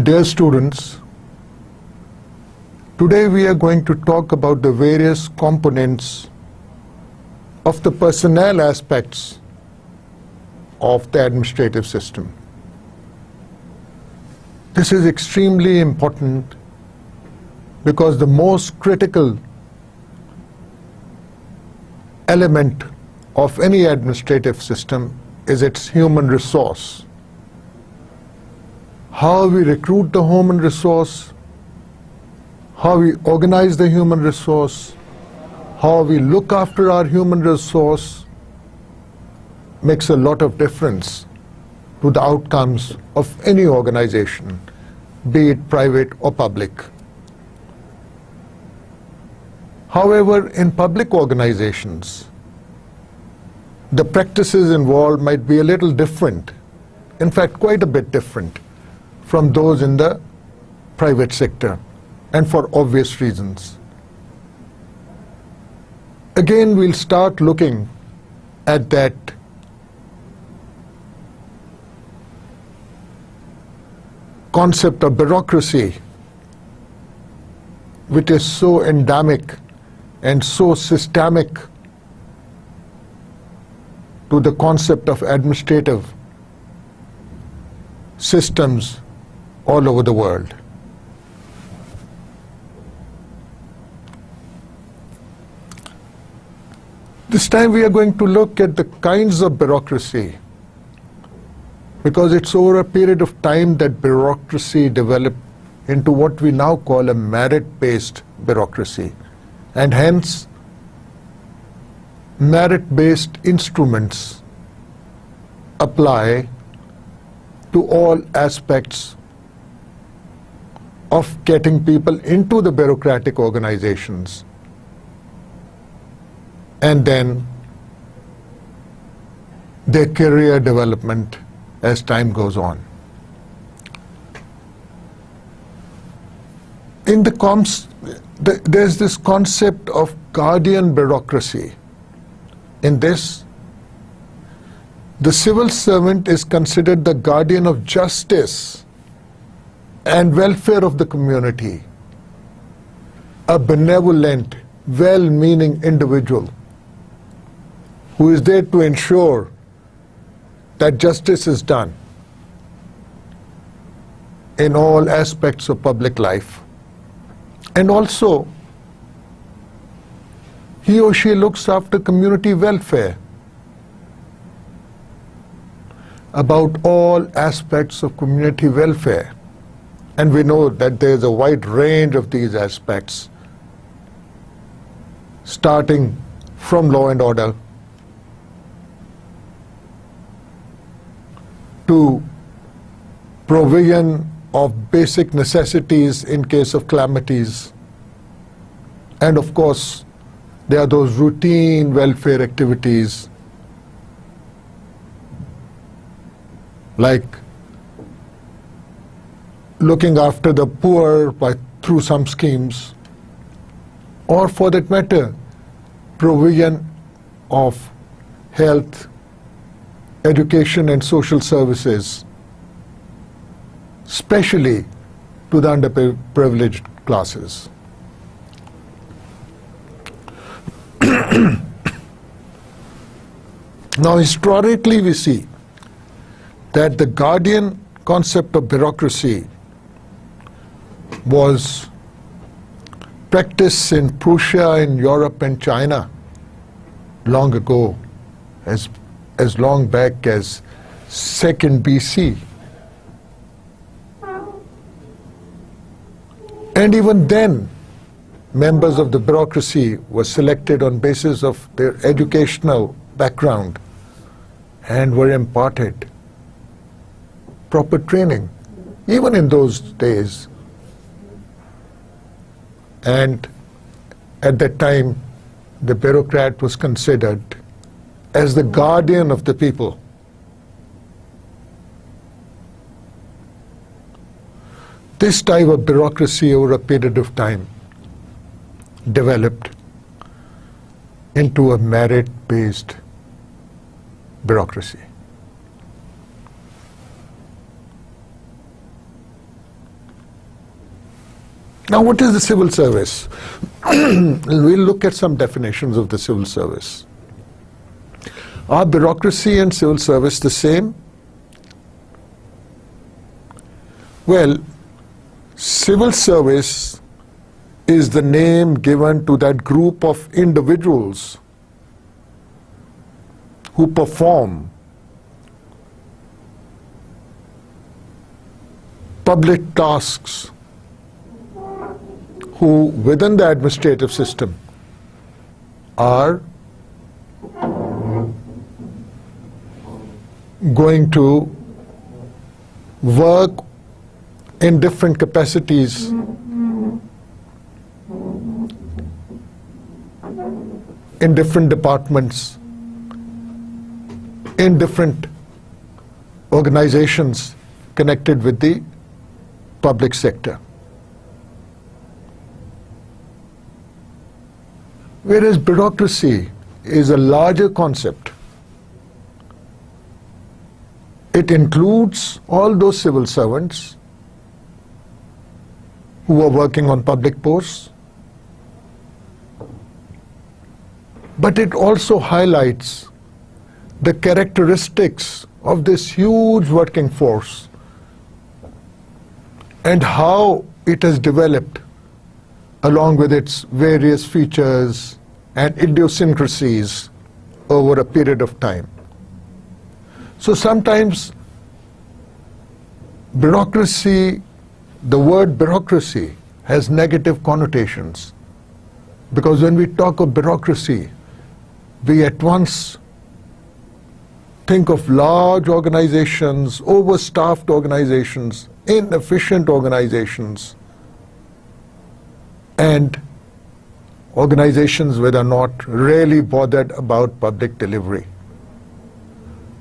Dear students, today we are going to talk about the various components of the personnel aspects of the administrative system. This is extremely important because the most critical element of any administrative system is its human resource. How we recruit the human resource, how we organize the human resource, how we look after our human resource makes a lot of difference to the outcomes of any organization, be it private or public. However, in public organizations, the practices involved might be a little different, in fact, quite a bit different from those in the private sector, and for obvious reasons. Again, we'll start looking at that concept of bureaucracy, which is so endemic and so systemic to the concept of administrative systems all over the world. This time we are going to look at the kinds of bureaucracy, because it's over a period of time that bureaucracy developed into what we now call a merit-based bureaucracy, and hence merit-based instruments apply to all aspects of getting people into the bureaucratic organizations and then their career development as time goes on. There's this concept of guardian bureaucracy. In this, the civil servant is considered the guardian of justice and welfare of the community, a benevolent, well-meaning individual who is there to ensure that justice is done in all aspects of public life. And also, he or she looks after community welfare, about all aspects of community welfare. And we know that there is a wide range of these aspects, starting from law and order to provision of basic necessities in case of calamities. And of course, there are those routine welfare activities like looking after the poor through some schemes, or for that matter, provision of health, education and social services, especially to the underprivileged classes. Now, historically, we see that the guardian concept of bureaucracy was practiced in Prussia, in Europe and China long ago, as long back as 2nd BC. And even then, members of the bureaucracy were selected on basis of their educational background and were imparted proper training, even in those days. And at that time, the bureaucrat was considered as the guardian of the people. This type of bureaucracy over a period of time developed into a merit-based bureaucracy. Now, what is the civil service? We'll look at some definitions of the civil service. Are bureaucracy and civil service the same? Well, civil service is the name given to that group of individuals who perform public tasks, who within the administrative system are going to work in different capacities in different departments, in different organizations connected with the public sector. Whereas bureaucracy is a larger concept. It includes all those civil servants who are working on public posts, but it also highlights the characteristics of this huge working force and how it has developed along with its various features and idiosyncrasies over a period of time. So sometimes bureaucracy, the word bureaucracy has negative connotations, because when we talk of bureaucracy, we at once think of large organizations, overstaffed organizations, inefficient organizations, and organizations that are not really bothered about public delivery,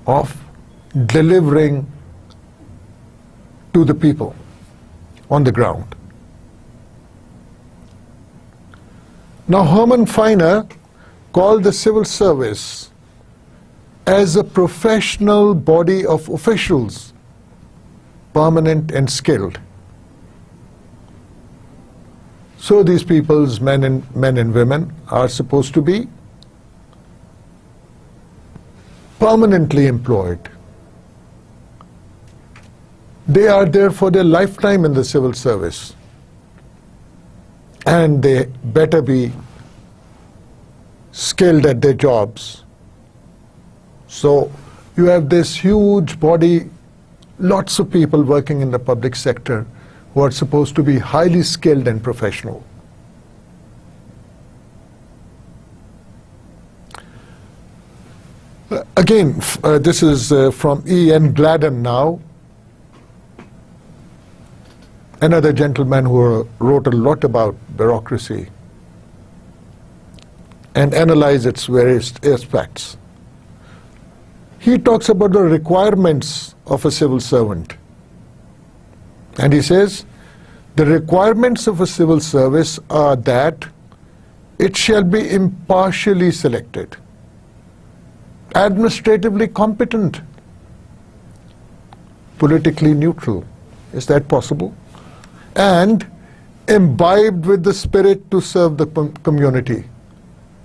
of delivering to the people on the ground. Now, Herman Feiner called the civil service as a professional body of officials, permanent and skilled. So these people's men and women are supposed to be permanently employed. They are there for their lifetime in the civil service, and they better be skilled at their jobs. So you have this huge body, lots of people working in the public sector who are supposed to be highly skilled and professional. Again, this is from E.N. Gladden now, another gentleman who wrote a lot about bureaucracy and analyzed its various aspects. He talks about the requirements of a civil servant. And he says, the requirements of a civil service are that it shall be impartially selected, administratively competent, politically neutral. Is that possible? And imbibed with the spirit to serve the community.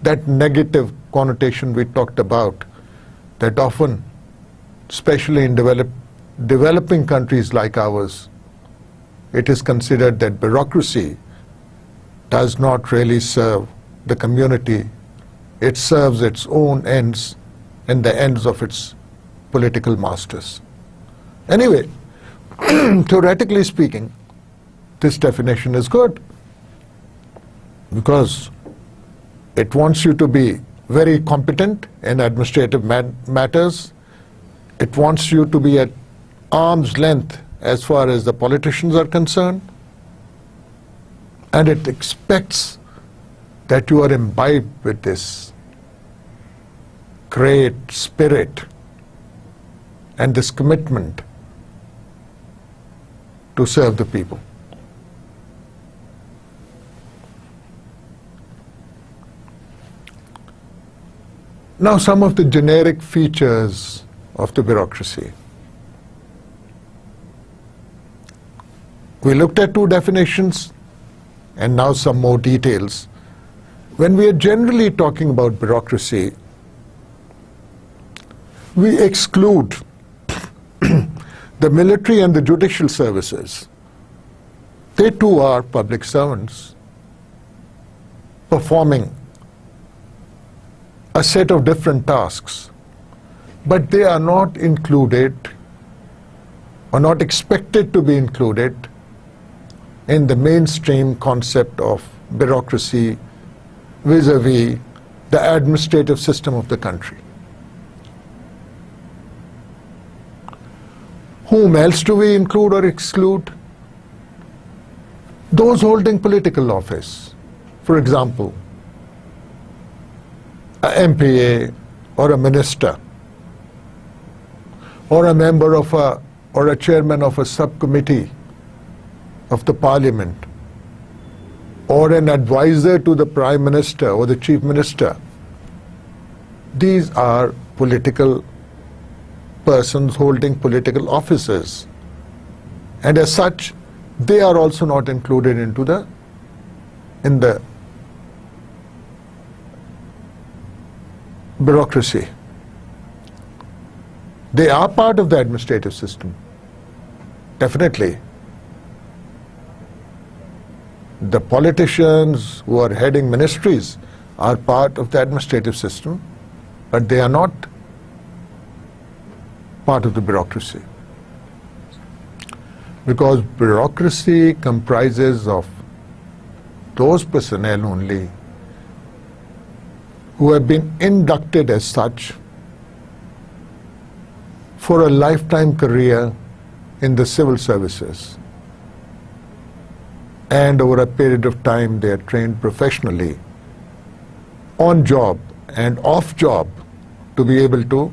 That negative connotation we talked about, that often, especially in developing countries like ours, it is considered that bureaucracy does not really serve the community. It serves its own ends and the ends of its political masters. Anyway, theoretically speaking, this definition is good, because it wants you to be very competent in administrative matters. It wants you to be at arm's length as far as the politicians are concerned. And it expects that you are imbibed with this great spirit and this commitment to serve the people. Now, some of the generic features of the bureaucracy. We looked at two definitions and now some more details. When we are generally talking about bureaucracy, we exclude the military and the judicial services. They too are public servants performing a set of different tasks, but they are not included or not expected to be included in the mainstream concept of bureaucracy vis-a-vis the administrative system of the country. Whom else do we include or exclude? Those holding political office. For example, an MPA or a minister or a member of or a chairman of a subcommittee of the parliament or an advisor to the prime minister or the chief minister. These are political persons holding political offices, and as such they are also not included in the bureaucracy. They are part of the administrative system, definitely. The politicians who are heading ministries are part of the administrative system, but they are not part of the bureaucracy. Because bureaucracy comprises of those personnel only who have been inducted as such for a lifetime career in the civil services. And over a period of time they are trained professionally, on job and off job, to be able to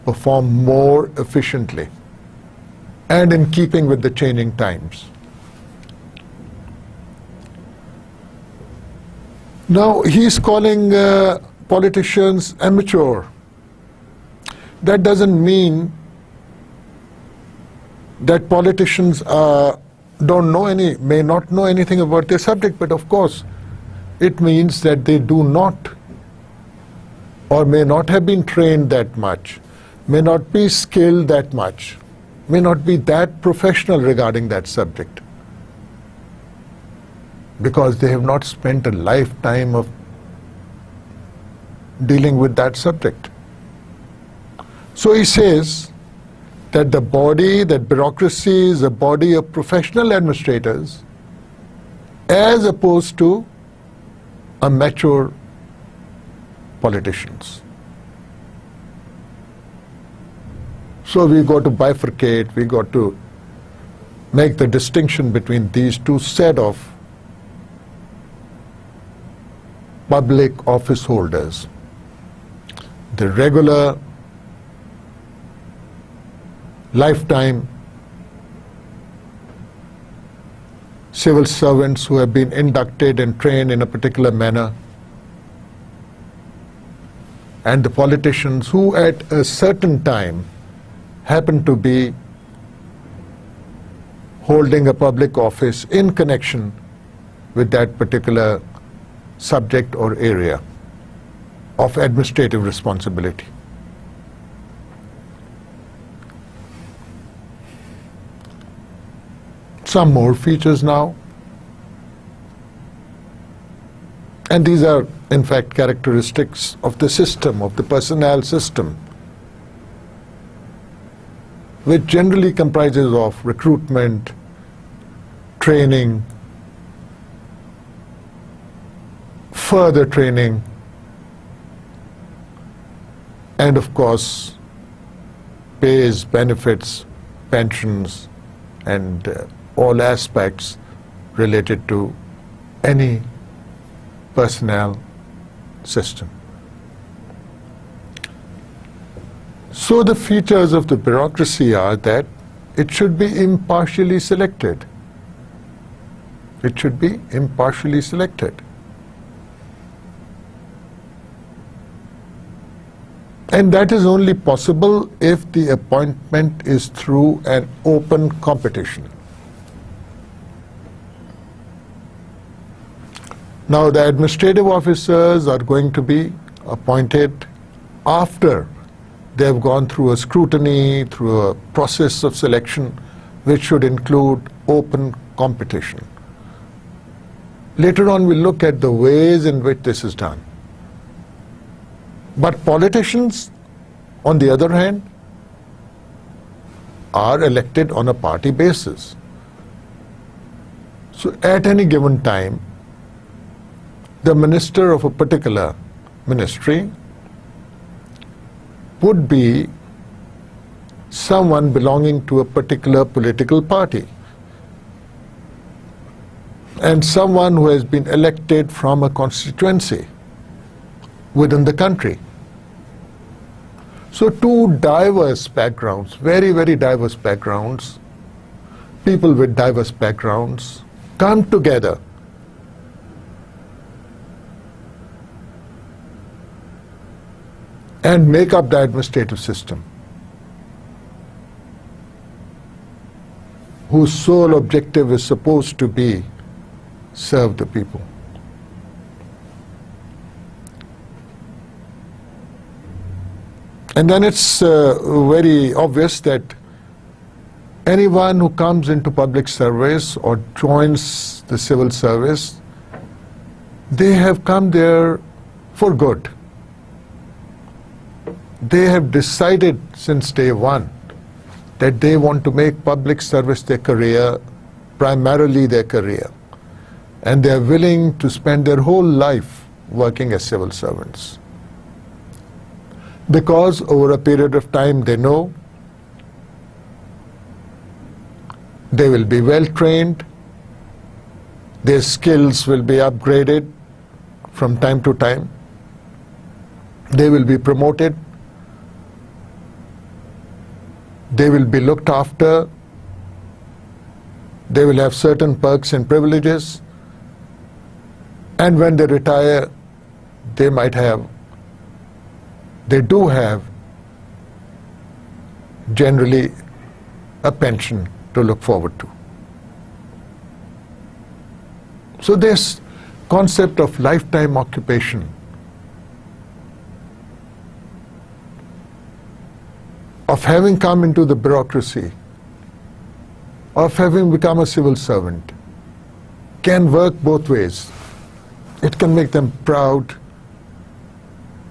perform more efficiently and in keeping with the changing times. Now he's calling politicians amateur. That doesn't mean that politicians may not know anything about their subject, but of course it means that they do not or may not have been trained that much, may not be skilled that much, may not be that professional regarding that subject, because they have not spent a lifetime of dealing with that subject. So he says that that bureaucracy is a body of professional administrators as opposed to amateur politicians. So we got to bifurcate, we got to make the distinction between these two set of public office holders. The regular lifetime civil servants who have been inducted and trained in a particular manner, and the politicians who at a certain time happen to be holding a public office in connection with that particular subject or area of administrative responsibility. Some more features now, and these are in fact characteristics of the system, of the personnel system, which generally comprises of recruitment, training, further training, and of course pays, benefits, pensions, and all aspects related to any personnel system. So the features of the bureaucracy are that it should be impartially selected. It should be impartially selected. And that is only possible if the appointment is through an open competition. Now, the administrative officers are going to be appointed after they have gone through a scrutiny, through a process of selection, which should include open competition. Later on, we'll look at the ways in which this is done. But politicians, on the other hand, are elected on a party basis. So at any given time, the minister of a particular ministry would be someone belonging to a particular political party and someone who has been elected from a constituency within the country. So two diverse backgrounds, very, very diverse backgrounds, people with diverse backgrounds come together and make up the administrative system, whose sole objective is supposed to be serve the people. And then it's very obvious that anyone who comes into public service or joins the civil service, they have come there for good. They have decided since day one that they want to make public service their career, primarily their career. And they are willing to spend their whole life working as civil servants. Because over a period of time they know they will be well trained, their skills will be upgraded from time to time, they will be promoted, they will be looked after, they will have certain perks and privileges, and when they retire, they do have generally a pension to look forward to. So this concept of lifetime occupation, of having come into the bureaucracy, of having become a civil servant, can work both ways. It can make them proud,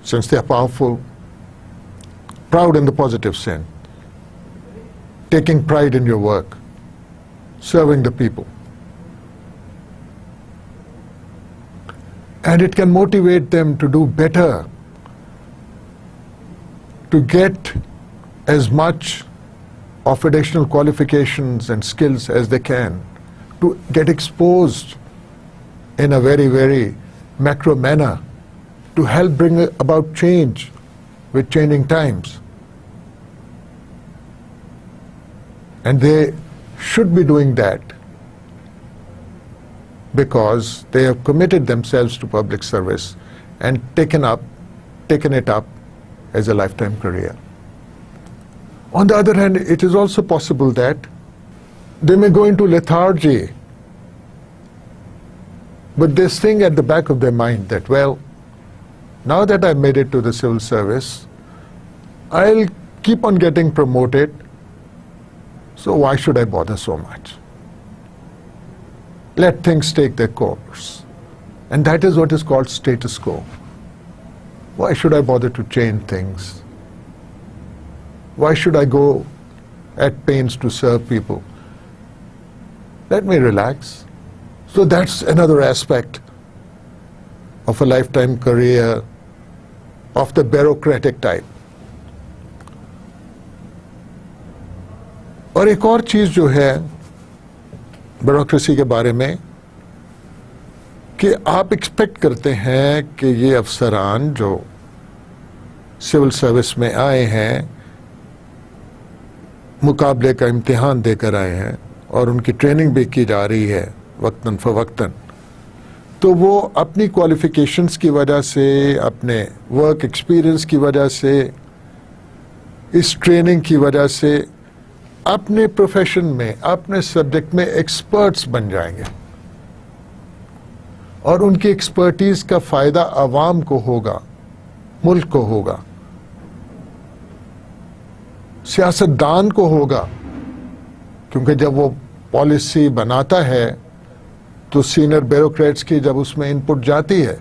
since they are powerful, proud in the positive sense, taking pride in your work, serving the people. And it can motivate them to do better, to get as much of additional qualifications and skills as they can, to get exposed in a very, very macro manner, to help bring about change with changing times. And they should be doing that because they have committed themselves to public service and taken it up as a lifetime career. On the other hand, it is also possible that they may go into lethargy with this thing at the back of their mind that, well, now that I've made it to the civil service, I'll keep on getting promoted, so why should I bother so much? Let things take their course. And that is what is called status quo. Why should I bother to change things? Why should I go at pains to serve people? Let me relax. So that's another aspect of a lifetime career of the bureaucratic type. और एक और चीज जो है bureaucracy के बारे में, कि आप एक्सपेक्ट करते हैं कि ये अफसरान जो सिविल सर्विस में आए हैं, मुकाबले का इम्तिहान देकर आए हैं और उनकी ट्रेनिंग भी की जा रही है वक्तन फ़वक्तन, तो वो अपनी क्वालिफ़िकेशंस की वजह से, अपने वर्क एक्सपीरियंस की वजह से, इस ट्रेनिंग की वजह से अपने प्रोफेशन में, अपने सब्जेक्ट में एक्सपर्ट्स बन जाएंगे और उनकी एक्सपर्टीज़ का फ़ायदा आवाम को होगा, मुल्क को होगा, सियासतदान को होगा। क्योंकि जब वो पॉलिसी बनाता है तो सीनियर ब्यूरोक्रेट्स की जब उसमें इनपुट जाती है,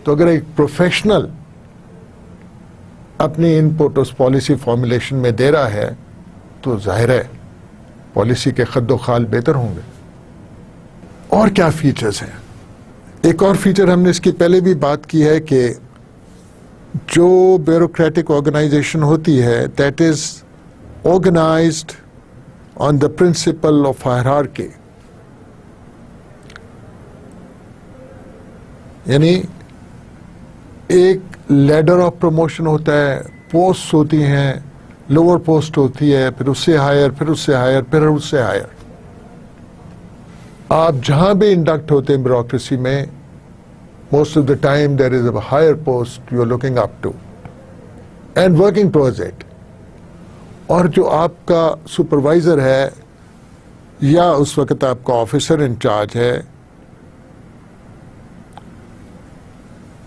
तो अगर एक प्रोफेशनल अपनी इनपुट उस पॉलिसी फॉर्मुलेशन में दे रहा है तो जाहिर है पॉलिसी के खद्दो खाल बेहतर होंगे। और क्या फीचर्स हैं? एक और फीचर हमने इसकी पहले भी बात की है कि जो ब्यूरोक्रेटिक ऑर्गेनाइजेशन होती है, that is organized on the principle of hierarchy, यानी एक लैडर ऑफ प्रमोशन होता है, पोस्ट होती हैं, लोअर पोस्ट होती है, फिर उससे हायर, फिर उससे हायर, फिर उससे हायर। आप जहां भी इंडक्ट होते हैं ब्यूरोक्रेसी में, most of the time there is a higher post you are looking up to and working towards it. और जो आपका सुपरवाइजर है या उस वक्त आपका ऑफिसर इंचार्ज है,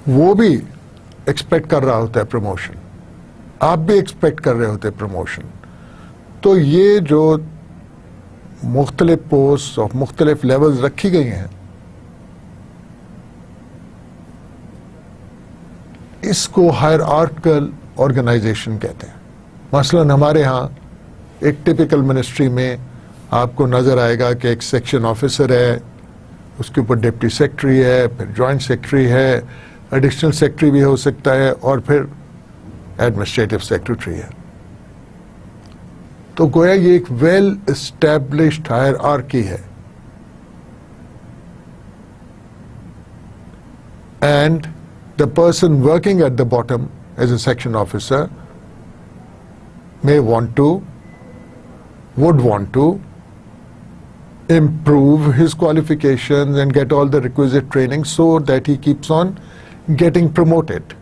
वो भी एक्सपेक्ट कर रहा होता है प्रमोशन, आप भी एक्सपेक्ट कर रहे होते हैं प्रमोशन। तो ये जो मुख्तलिफ पोस्ट और मुख्तलिफ लेवल्स रखी गई हैं, इसको हायरार्किकल ऑर्गेनाइजेशन कहते हैं। मसलन हमारे यहाँ एक टिपिकल मिनिस्ट्री में आपको नज़र आएगा कि एक सेक्शन ऑफिसर है, उसके ऊपर डिप्टी सेक्रेटरी है, फिर जॉइंट सेक्रेटरी है, एडिशनल सेक्रेटरी भी हो सकता है, और फिर एडमिनिस्ट्रेटिव सेक्रेटरी है। तो गोया ये एक वेल एस्टैब्लिश्ड हायरार्की है। And the person working at the bottom as a section officer may want to, would want to improve his qualifications and get all the requisite training so that he keeps on getting promoted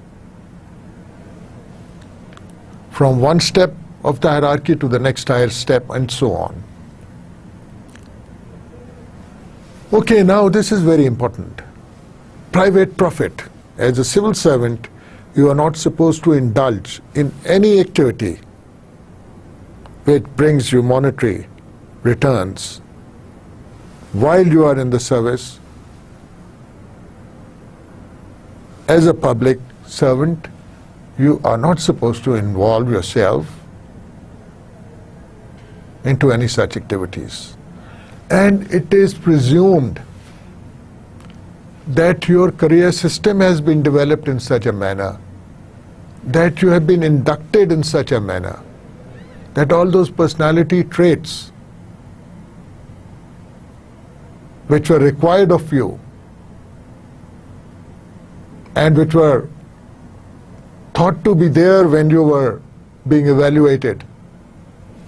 from one step of the hierarchy to the next higher step and so on. Okay, now this is very important. Private profit. As a civil servant, you are not supposed to indulge in any activity which brings you monetary returns while you are in the service. As a public servant, you are not supposed to involve yourself into any such activities. And it is presumed that your career system has been developed in such a manner, that you have been inducted in such a manner, that all those personality traits which were required of you and which were thought to be there when you were being evaluated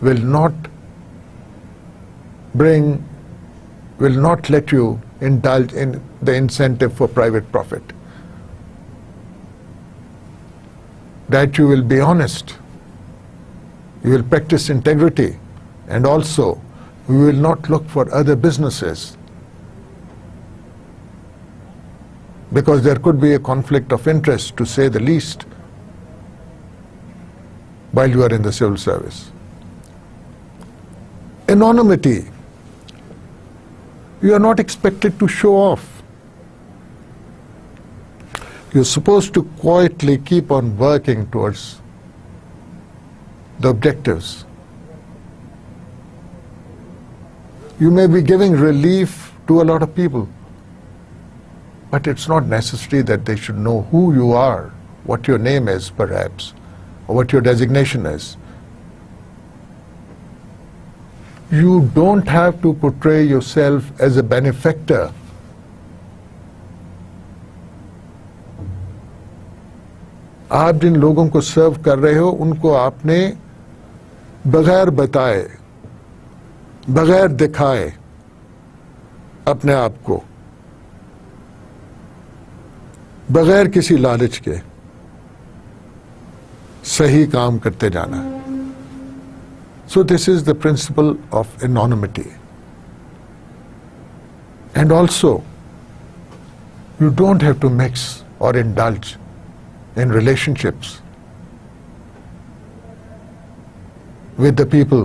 will not let you indulge in the incentive for private profit. That you will be honest, you will practice integrity, and also you will not look for other businesses, because there could be a conflict of interest, to say the least, while you are in the civil service. Anonymity. You are not expected to show off. You're supposed to quietly keep on working towards the objectives. You may be giving relief to a lot of people, but it's not necessary that they should know who you are, what your name is perhaps, or what your designation is. You don't have to portray yourself as a benefactor آپ جن لوگوں کو سرو کر رہے ہو ان کو آپ نے بغیر بتائے، بغیر دکھائے اپنے آپ کو، بغیر کسی لالچ کے صحیح کام کرتے جانا ہے. So this is the principle of anonymity. And also, you don't have to mix or indulge in relationships with the people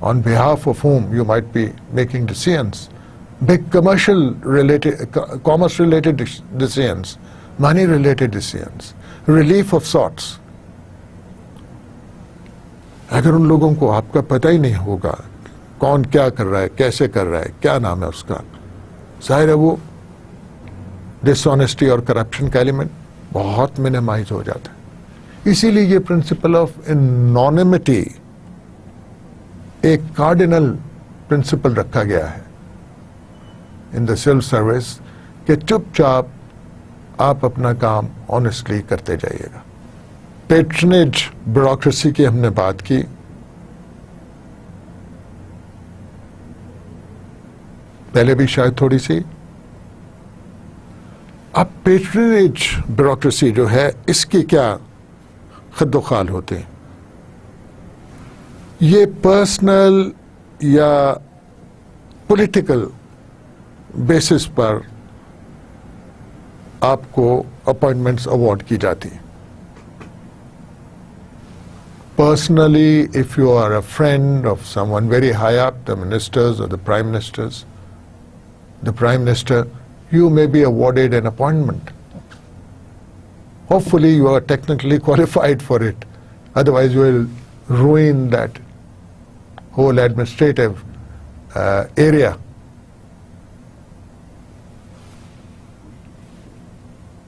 on behalf of whom you might be making decisions, big commerce related decisions, money related decisions, relief of sorts. اگر ان لوگوں کو آپ کا پتہ ہی نہیں ہوگا کون کیا کر رہا ہے، کیسے کر رہا ہے، کیا نام ہے اس کا، ظاہر ہے وہ ڈس آنیسٹی اور کرپشن کا ایلیمنٹ بہت منیمائز ہو جاتا ہے. اسی لیے یہ پرنسپل آف انانیمٹی ایک کارڈینل پرنسپل رکھا گیا ہے ان دا سیلف سروس کہ چپ چاپ آپ اپنا کام آنیسٹلی کرتے جائیے گا. پیٹرنیج بیوروکریسی کی ہم نے بات کی. پہلے بھی شاید تھوڑی سی. اب پیٹرنیج بیوروکریسی جو ہے اس کی کیا خد و خال ہوتے ہیں؟ یہ پرسنل یا پولیٹیکل بیسس پر آپ کو اپوائنٹمنٹس اوارڈ کی جاتی ہیں. Personally, if you are a friend of someone very high up, the ministers or the prime minister, you may be awarded an appointment. Hopefully you are technically qualified for it. Otherwise you will ruin that whole administrative area.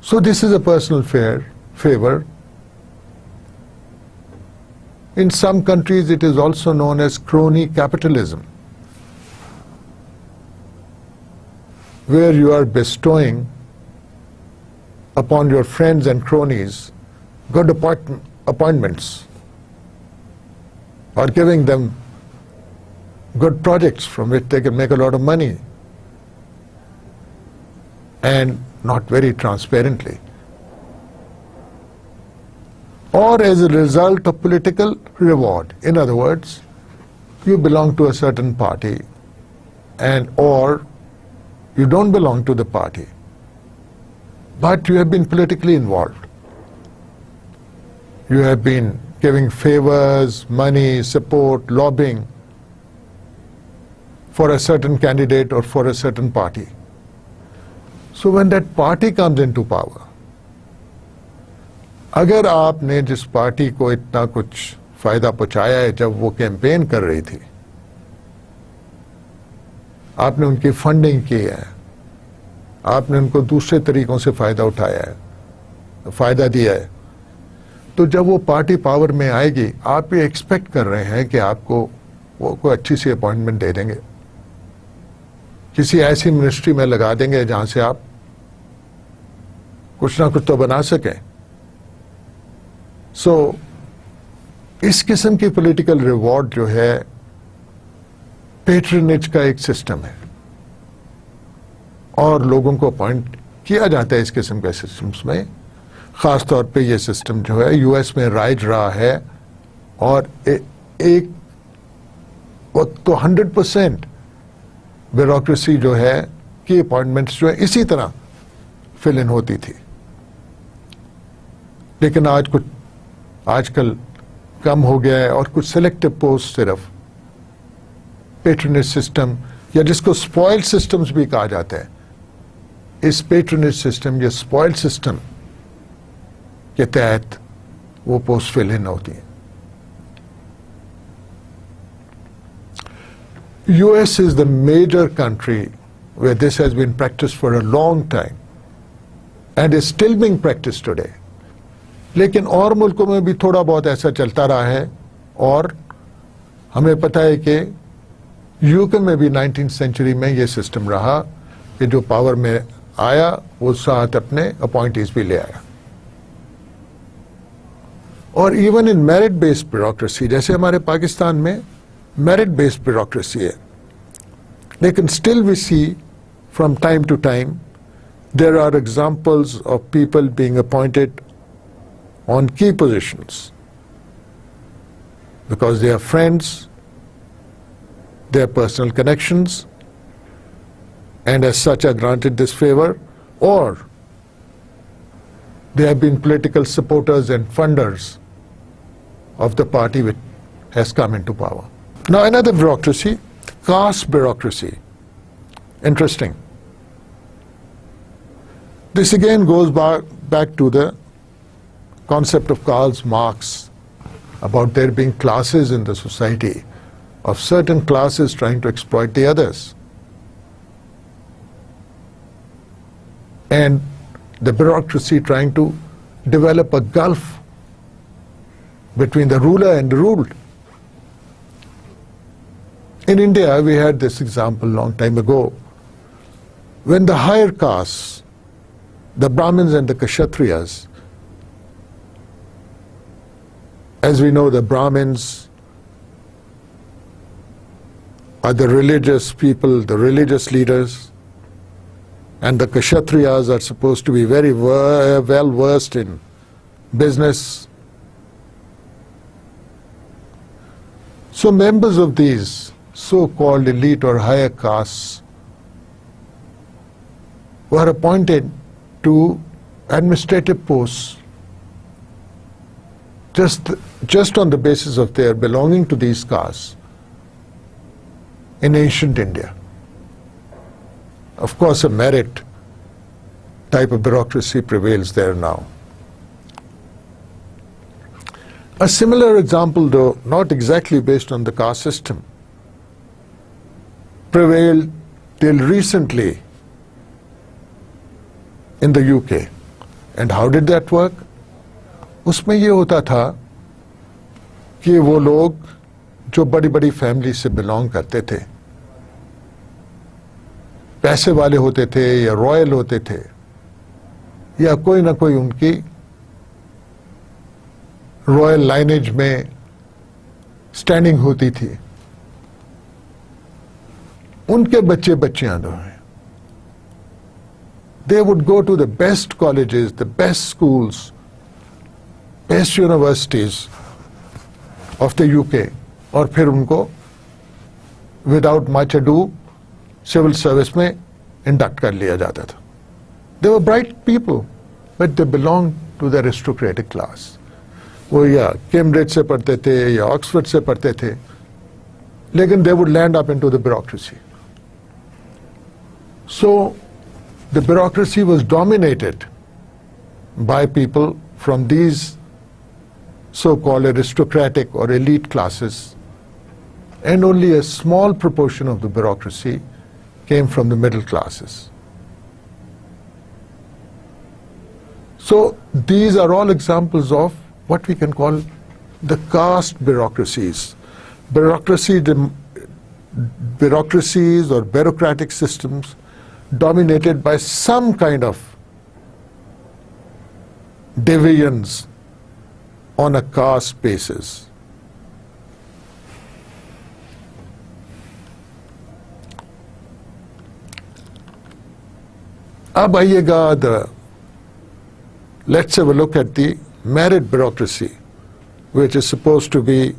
So this is a personal favor. In some countries it is also known as crony capitalism, where you are bestowing upon your friends and cronies good appointments or giving them good projects from which they can make a lot of money, and not very transparently, or as a result of political reward. In other words, you belong to a certain party and or you don't belong to the party, but you have been politically involved. You have been giving favors, money, support, lobbying for a certain candidate or for a certain party. So when that party comes into power, اگر آپ نے جس party کو اتنا کچھ فائدہ پہنچایا ہے جب وہ کیمپین کر رہی تھی، آپ نے ان کی فنڈنگ کی ہے، آپ نے ان کو دوسرے طریقوں سے فائدہ اٹھایا ہے، فائدہ دیا ہے، تو جب وہ پارٹی پاور میں آئے گی آپ یہ ایکسپیکٹ کر رہے ہیں کہ آپ کو وہ کوئی اچھی سی اپوائنٹمنٹ دے دیں گے، کسی ایسی منسٹری میں لگا دیں گے جہاں سے آپ کچھ نہ کچھ تو بنا سکیں. سو اس قسم کی پولیٹیکل ریوارڈ جو ہے پیٹرنیج کا ایک سسٹم ہے، اور لوگوں کو اپوائنٹ کیا جاتا ہے اس قسم کے سسٹمز میں. خاص طور پہ یہ سسٹم جو ہے یو ایس میں رائج رہا ہے، اور ایک وقت تو 100% بیوروکریسی جو ہے کی اپوائنٹمنٹس جو ہے اسی طرح فل ان ہوتی تھی. لیکن آج کل کم ہو گیا ہے، اور کچھ سلیکٹو پوسٹ صرف پیٹرنیج سسٹم یا جس کو اسپوائل سسٹمز بھی کہا جاتا ہے، اس پیٹرنیج سسٹم یا اسپوائل سسٹم کے تحت وہ پوسٹ فل ان ہوتی ہیں. US is the major country where this has been practiced for a long time and is still being practiced today. لیکن اور ملکوں میں بھی تھوڑا بہت ایسا چلتا رہا ہے، اور ہمیں پتہ ہے کہ UK میں بھی 19th سینچری میں یہ سسٹم رہا کہ جو پاور میں آیا وہ ساتھ اپنے اپوائنٹیز بھی لے آیا. और even in merit based bureaucracy, जैसे हमारे पाकिस्तान में मेरिट बेस्ड ब्यूरोक्रेसी है, लेकिन still we see from time to time there are examples of people being appointed on key positions because they are friends, they have personal connections, and as such are granted this favor, or they have been political supporters and funders of the party which has come into power. Now another bureaucracy, caste bureaucracy. Interesting. This again goes back to the concept of Karl Marx about there being classes in the society, of certain classes trying to exploit the others. And the bureaucracy trying to develop a gulf between the ruler and the ruled. In India, we had this example long time ago, when the higher castes, the Brahmins and the Kshatriyas, as we know, the Brahmins are the religious people, the religious leaders, and the Kshatriyas are supposed to be very well versed in business. So members of these so-called elite or higher castes were appointed to administrative posts just on the basis of their belonging to these castes in ancient India. Of course, a merit type of bureaucracy prevails there now. A similar example, though not exactly based on the caste system, prevailed till recently in the UK. And how did that work? उसमें ये होता था कि वो लोग जो बड़ी बड़ी फैमिली से बिलोंग करते थे, पैसे वाले होते थे या रॉयल होते थे, या कोई ना कोई उनकी रॉयल लाइनेज में स्टैंडिंग होती थी, उनके बच्चे बच्चियां जो हैं, they would go to the best colleges, the best schools, best universities of the UK, और फिर उनको without much ado civil service में induct कर लिया जाता था. They were bright people, but they belonged to the aristocratic class. वो या कैम्ब्रिज से पढ़ते थे या ऑक्सफोर्ड से पढ़ते थे, लेकिन they would land up into the bureaucracy. So the bureaucracy was dominated by people from these so-called aristocratic or elite classes, and only a small proportion of the bureaucracy came from the middle classes. So these are all examples of what we can call the caste bureaucracies. Bureaucracies or bureaucratic systems dominated by some kind of divisions on a caste basis. अब आइएगा, let's have a look at the merit bureaucracy, which is supposed to be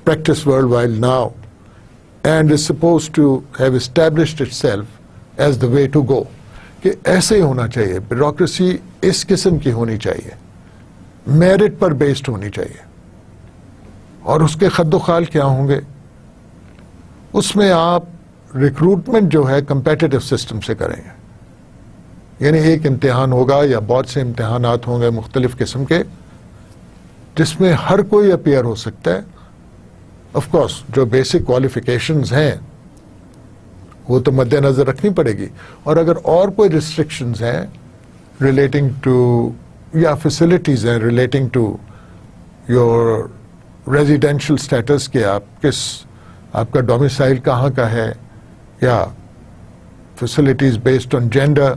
practiced worldwide now and is supposed to have established itself as the way to go. कि ऐसे ही होना चाहिए, bureaucracy इस किस्म की होनी चाहिए, merit पर based होनी चाहिए, और उसके खद्दो-खाल क्या होंगे? उसमें आप रिक्रूटमेंट जो है competitive system से करेंगे, यानी एक इम्तिहान होगा या बहुत से इम्तिहानात होंगे मुख्तलिफ किस्म के, जिसमें हर कोई अपीयर हो सकता है. ऑफ कोर्स जो बेसिक क्वालिफिकेशंस हैं वो तो मद्देनजर रखनी पड़ेगी, और अगर और कोई रिस्ट्रिक्शंस हैं रिलेटिंग टू या फैसिलिटीज हैं relating to your residential status के, आप आपका डोमिसाइल कहाँ का है, या फैसिलिटीज बेस्ड ऑन जेंडर,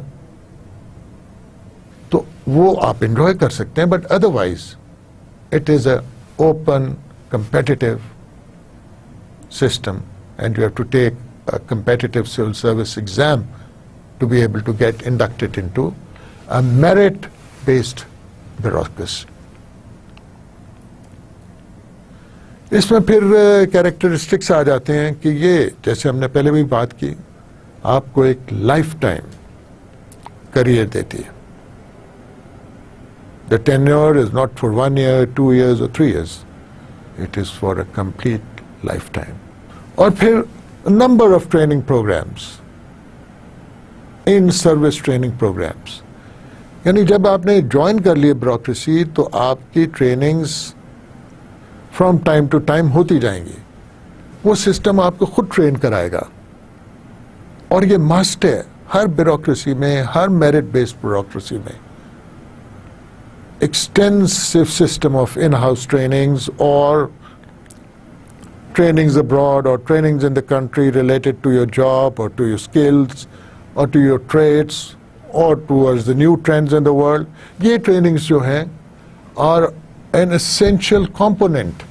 तो وہ آپ انجوائے کر سکتے ہیں, but otherwise it is a open competitive system and you have to take a competitive civil service exam to be able to get inducted into a merit-based bureaucracy. اس میں پھر characteristics آ جاتے ہیں کہ یہ جیسے ہم نے پہلے بھی بات کی, آپ کو ایک لائف ٹائم کریئر دیتی ہے. The tenure is not for 1 year, 2 years or 3 years. It is for a complete lifetime. اور پھر number of training programs, in service training programs. یعنی جب آپ نے جوائن کر لیے بیوروکریسی تو آپ کی trainings from time to time ہوتی جائیں گی. وہ سسٹم آپ کو خود ٹرین کرائے گا, اور یہ مسٹ ہے ہر بیوروکریسی میں, ہر میرٹ بیسڈ بیوروکریسی میں. Extensive system of in-house trainings or trainings abroad or trainings in the country related to your job or to your skills or to your traits or towards the new trends in the world. یہ trainings جو ہیں are an essential component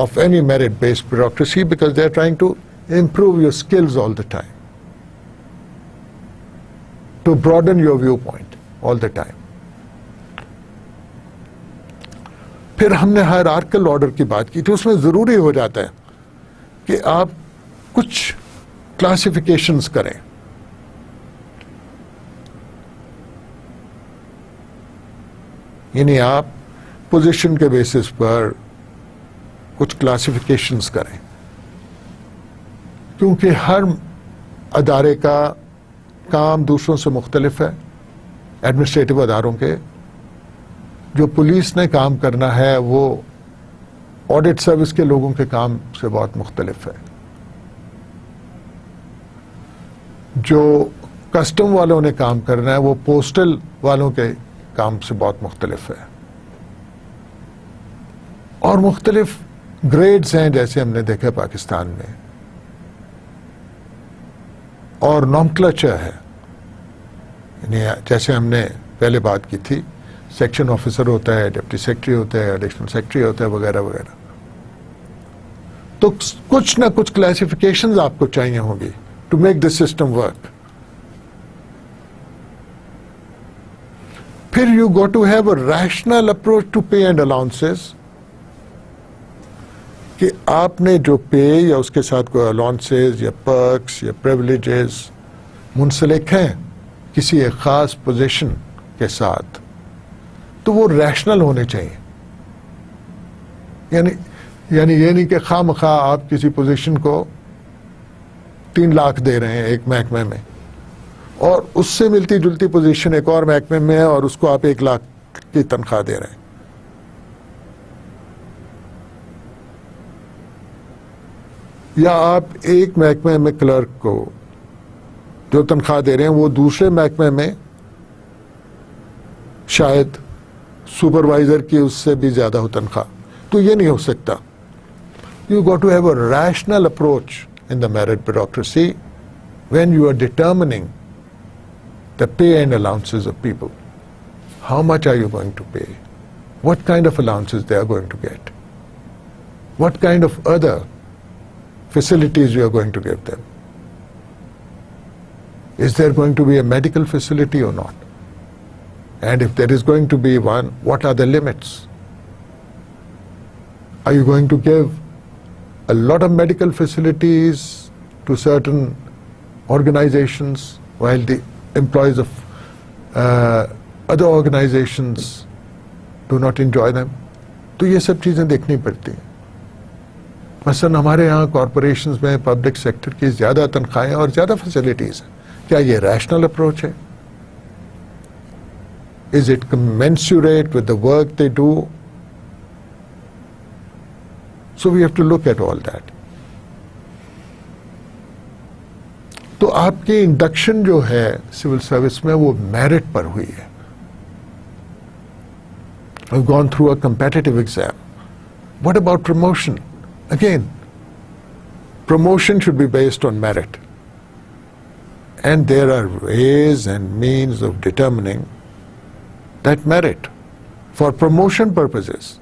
of any merit-based bureaucracy because they are trying to improve your skills all the time, to broaden your viewpoint all the time. پھر ہم نے hierarchical order کی بات کی تھی. اس میں ضروری ہو جاتا ہے کہ آپ کچھ کلاسیفیکیشنز کریں. یعنی آپ پوزیشن کے بیسس پر کچھ کلاسیفیکیشنز کریں, کیونکہ ہر ادارے کا کام دوسروں سے مختلف ہے. ایڈمنسٹریٹو اداروں کے جو پولیس نے کام کرنا ہے وہ آڈٹ سروس کے لوگوں کے کام سے بہت مختلف ہے. جو کسٹم والوں نے کام کرنا ہے وہ پوسٹل والوں کے کام سے بہت مختلف ہے. اور مختلف گریڈز ہیں جیسے ہم نے دیکھا پاکستان میں, اور نومنکلیچر ہے. یعنی جیسے ہم نے پہلے بات کی تھی, سیکشن آفیسر ہوتا ہے, ڈپٹی سیکرٹری ہوتا ہے, ایڈیشنل سیکرٹری ہوتا ہے, وغیرہ وغیرہ. تو کچھ نہ کچھ کلاسیفیکیشنز آپ کو چاہیے ہوں گی to make this system work. پھر you go to have a rational approach to pay and allowances, کہ آپ نے جو پے یا اس کے ساتھ کوئی الاؤنسز یا پرکس یا پریولیجز منسلک ہیں کسی ایک خاص پوزیشن کے ساتھ, تو وہ ریشنل ہونے چاہیے. یعنی یہ نہیں کہ خواہ مخواہ آپ کسی پوزیشن کو 3 لاکھ دے رہے ہیں ایک محکمے میں, اور اس سے ملتی جلتی پوزیشن ایک اور محکمے میں ہے اور اس کو آپ 1 لاکھ کی تنخواہ دے رہے ہیں. یا آپ ایک محکمے میں کلرک کو جو تنخواہ دے رہے ہیں وہ دوسرے محکمے میں شاید سپروائزر کی اس سے بھی زیادہ ہو تنخواہ. تو یہ نہیں ہو سکتا. You got to have a rational approach in the merit bureaucracy when you are determining the pay and allowances of people. How much are you going to pay, what kind of allowances they are going to get, what kind of other facilities you are going to give them. Is there going to be a medical facility or not? And if there is going to be one, what are the limits? Are you going to give a lot of medical facilities to certain organizations while the employees of other organizations do not enjoy them? تو یہ سب چیزیں دیکھنی پڑتی ہیں. مثلاً ہمارے یہاں corporations میں پبلک سیکٹر کی زیادہ تنخواہیں اور زیادہ فیسلٹیز ہیں. کیا یہ ریشنل اپروچ ہے؟ Is it commensurate with the work they do? So we have to look at all that. تو آپ کی انڈکشن جو ہے سول سروس میں وہ میرٹ پر ہوئی ہے. I've gone through a competitive exam. What about promotion? Again, promotion should be based on merit. And there are ways and means of determining that merit for promotion purposes,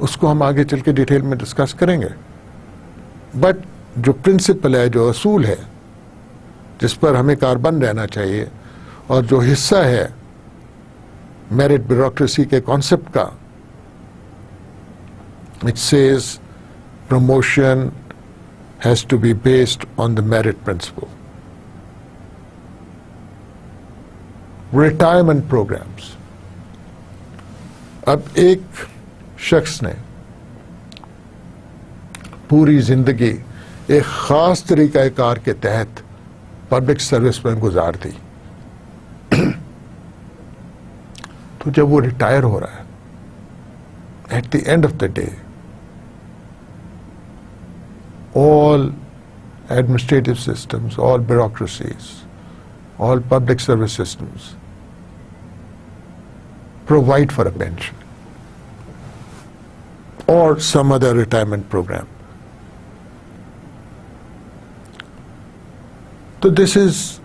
उसको हम आगे चल के detail में discuss करेंगे. But जो principal है, जो असूल है, जिस पर हमें कारबंद रहना चाहिए और जो हिस्सा है मेरिट ब्यूरोक्रेसी के कॉन्सेप्ट का, it says promotion has to be based on the merit principle. Retirement programs. अब एक शख्स ने पूरी जिंदगी एक खास तरीका कार के तहत पब्लिक सर्विस में गुजार दी, तो जब वो रिटायर हो रहा है, at the end of the day all administrative systems, all bureaucracies, all public service systems provide for a pension or some other retirement program. So this is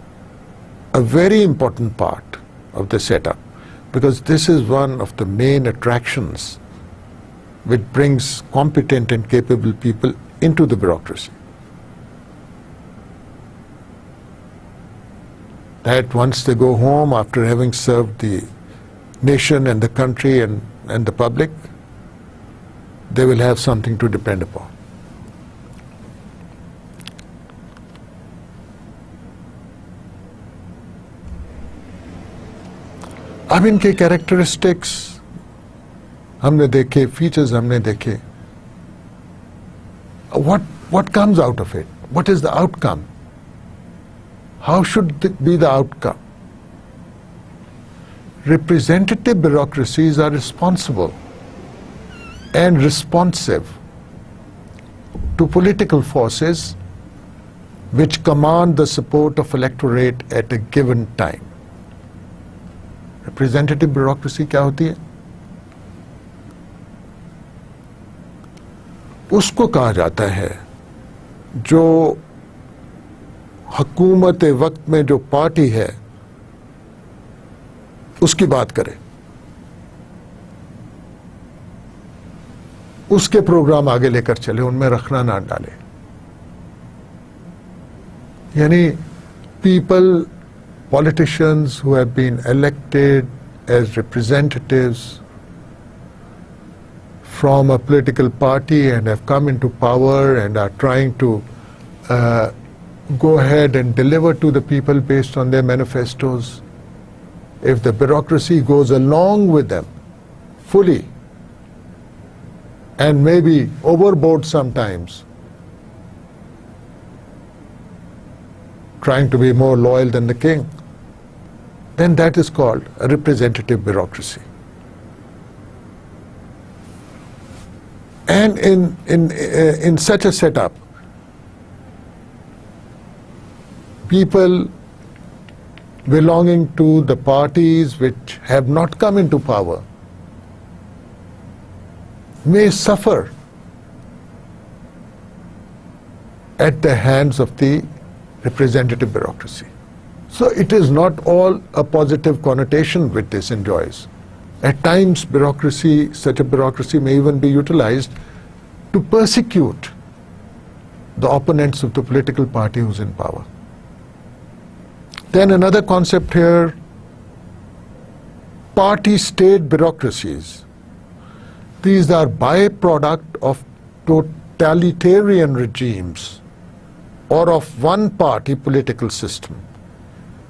a very important part of the setup, because this is one of the main attractions which brings competent and capable people into the bureaucracy. That once they go home after having served the nation and the country and the public, they will have something to depend upon. अब इनके characteristics हमने देखे, features हमने देखे. What comes out of it? What is the outcome? How should it be the outcome? Representative bureaucracies are responsible and responsive to political forces which command the support of electorate at a given time. Representative bureaucracy क्या होती है? उसको कहा जाता है जो हुकूमत वक्त में जो पार्टी है उसकी बात करे, उसके प्रोग्राम आगे लेकर चले, उनमें रखना ना डाले. यानी people, politicians who have been elected as representatives from a political party and have come into power and are trying to go ahead and deliver to the people based on their manifestos. If the bureaucracy goes along with them fully and maybe overboard sometimes, trying to be more loyal than the king, then that is called a representative bureaucracy. And in such a setup, people belonging to the parties which have not come into power may suffer at the hands of the representative bureaucracy. So it is not all a positive connotation which this enjoys. At times, bureaucracy, such a bureaucracy may even be utilized to persecute the opponents of the political party who's in power. Then another concept here, party-state bureaucracies. These are byproduct of totalitarian regimes or of one-party political system.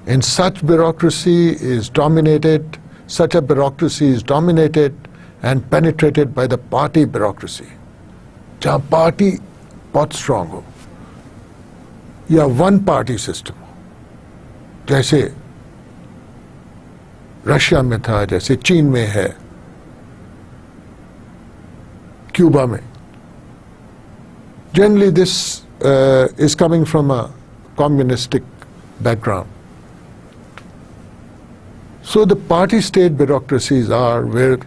In such bureaucracy is dominated, such a bureaucracy is dominated and penetrated by the party bureaucracy. जहाँ party बहुत strong हो या one party system हो, जैसे Russia में था, जैसे चीन में है, क्यूबा में. Generally this is coming from a communistic background. So the party-state bureaucracies are where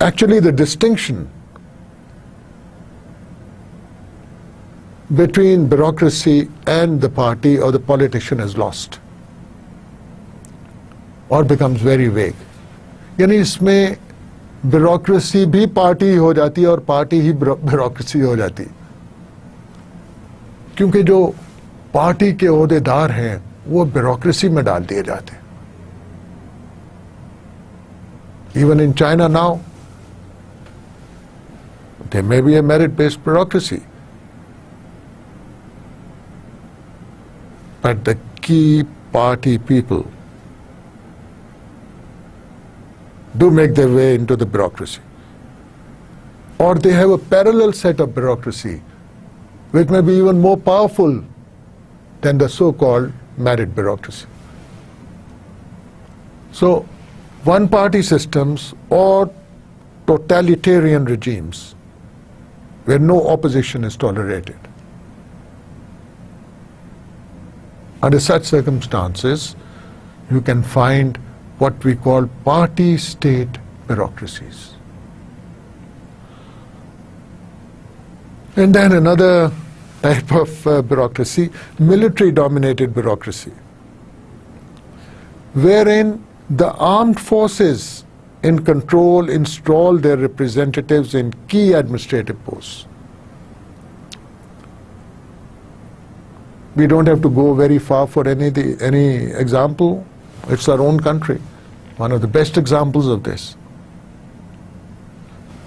actually the distinction between bureaucracy and the party or the politician is lost. or becomes very vague. यानी इसमें bureaucracy भी party हो जाती है और party ही bureaucracy हो जाती है, क्योंकि जो पार्टी के ओहदेदार हैं वो ब्यूरोक्रेसी में डाल दिए जाते हैं. Even in China now, there may be a merit-based bureaucracy, but the key party people do make their way into the bureaucracy. Or they have a parallel set of bureaucracy which may be even more powerful than the so-called merit bureaucracy. So, one-party systems or totalitarian regimes where no opposition is tolerated. Under such circumstances, you can find what we call party-state bureaucracies. And then another type of bureaucracy, military-dominated bureaucracy, wherein the armed forces in control install their representatives in key administrative posts. We don't have to go very far for any example. It's our own country, one of the best examples of this.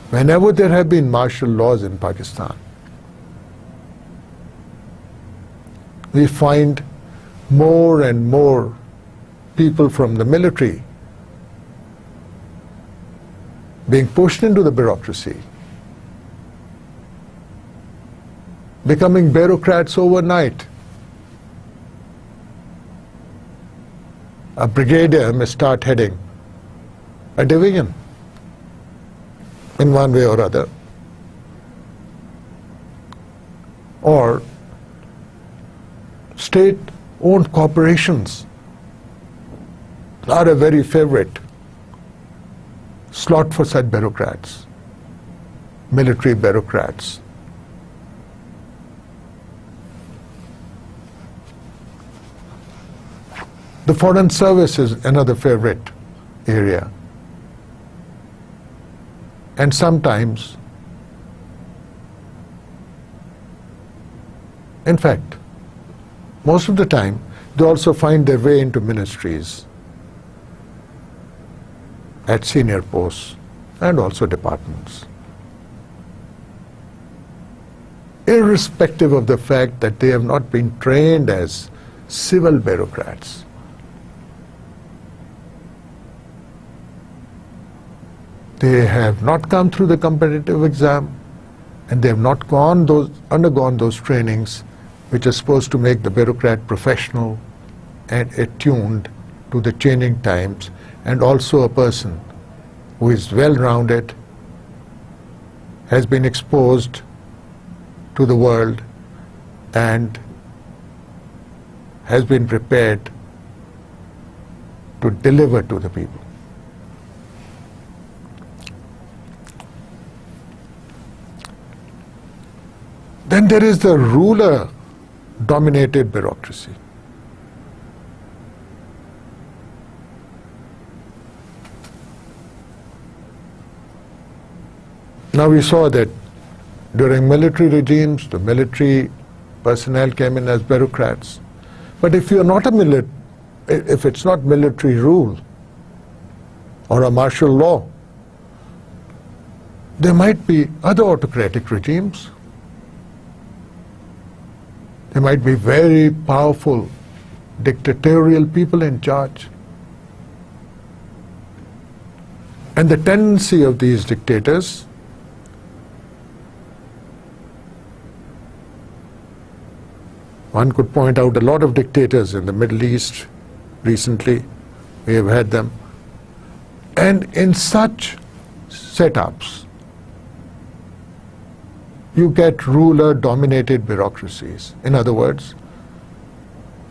Whenever there have been martial laws in Pakistan, we find more and more people from the military being pushed into the bureaucracy, becoming bureaucrats overnight. A brigadier may start heading a division in one way or other, or state-owned corporations are a very favorite slot for such bureaucrats, military bureaucrats. The foreign service is another favorite area. And sometimes, in fact, most of the time, they also find their way into ministries at senior posts and also departments, irrespective of the fact that they have not been trained as civil bureaucrats. They have not come through the competitive exam, and they have not undergone those trainings which are supposed to make the bureaucrat professional and attuned to the changing times, and also a person who is well-rounded, has been exposed to the world, and has been prepared to deliver to the people. Then there is the ruler-dominated bureaucracy. Now we saw that during military regimes, the military personnel came in as bureaucrats. But if you're not if it's not military rule or a martial law, there might be other autocratic regimes. There might be very powerful dictatorial people in charge. And the tendency of these dictators one could point out a lot of dictators in the Middle East recently. We have had them. And in such setups, you get ruler-dominated bureaucracies. In other words,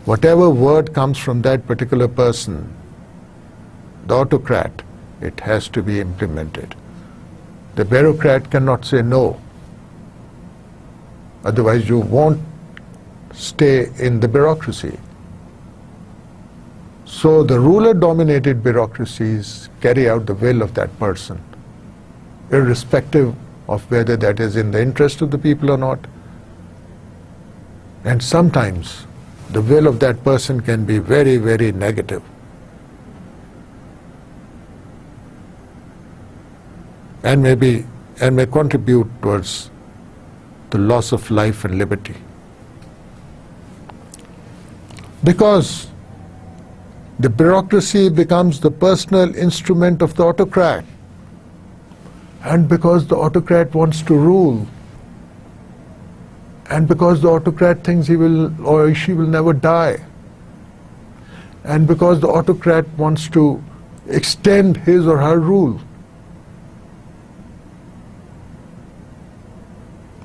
whatever word comes from that particular person, the autocrat, it has to be implemented. The bureaucrat cannot say no. Otherwise, you won't stay in the bureaucracy. So the ruler-dominated bureaucracies carry out the will of that person, irrespective of whether that is in the interest of the people or not. And sometimes the will of that person can be very, very negative. And may contribute towards the loss of life and liberty. Because the bureaucracy becomes the personal instrument of the autocrat, and because the autocrat wants to rule, and because the autocrat thinks he will or she will never die, and because the autocrat wants to extend his or her rule,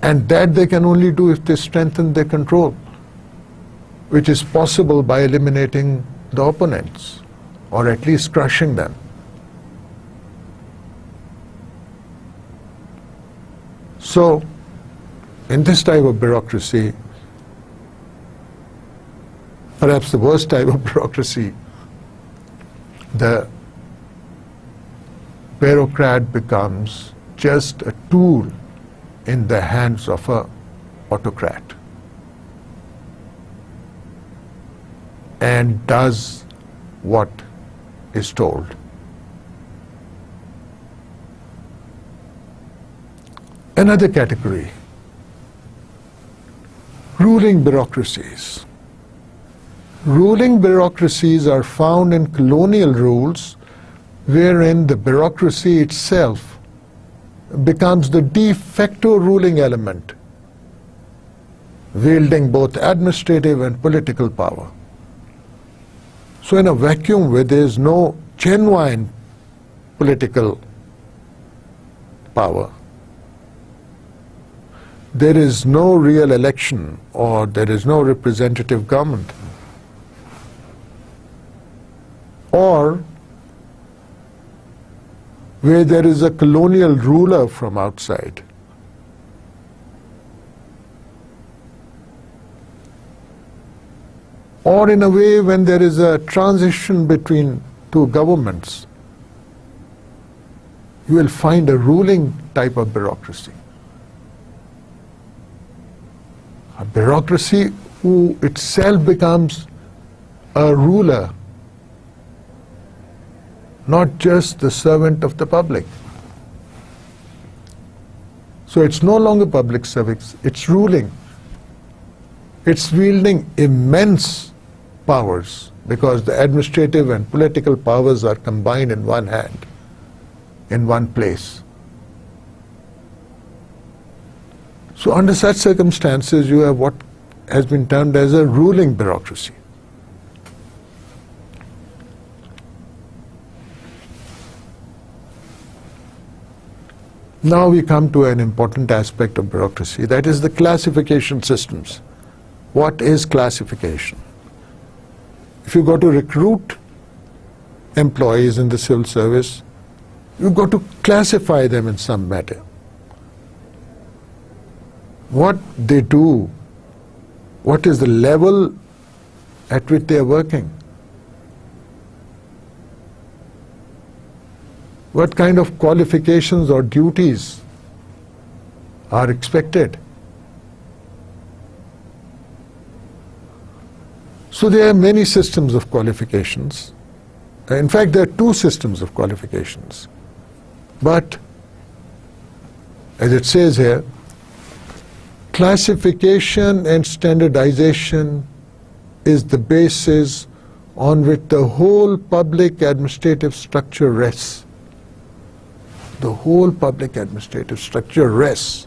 and that they can only do if they strengthen their control, which is possible by eliminating the opponents, or at least crushing them. So, in this type of bureaucracy, perhaps the worst type of bureaucracy, the bureaucrat becomes just a tool in the hands of an autocrat and does what is told. Another category, ruling bureaucracies. Ruling bureaucracies are found in colonial rules wherein the bureaucracy itself becomes the de facto ruling element, wielding both administrative and political power. So in a vacuum where there is no genuine political power, there is no real election or there is no representative government, or where there is a colonial ruler from outside, or in a way when there is a transition between two governments, you will find a ruling type of bureaucracy. A bureaucracy who itself becomes a ruler, not just the servant of the public. So it's no longer public service, it's ruling. It's wielding immense powers because the administrative and political powers are combined in one hand, in one place. So under such circumstances, you have what has been termed as a ruling bureaucracy. Now we come to an important aspect of bureaucracy, that is the classification systems. What is classification? If you go to recruit employees in the civil service, you've got to classify them in some matter. What they do, what is the level at which they are working, what kind of qualifications or duties are expected. So there are many systems of qualifications. In fact, there are two systems of qualifications. But, as it says here, classification and standardization is the basis on which the whole public administrative structure rests. The whole public administrative structure rests.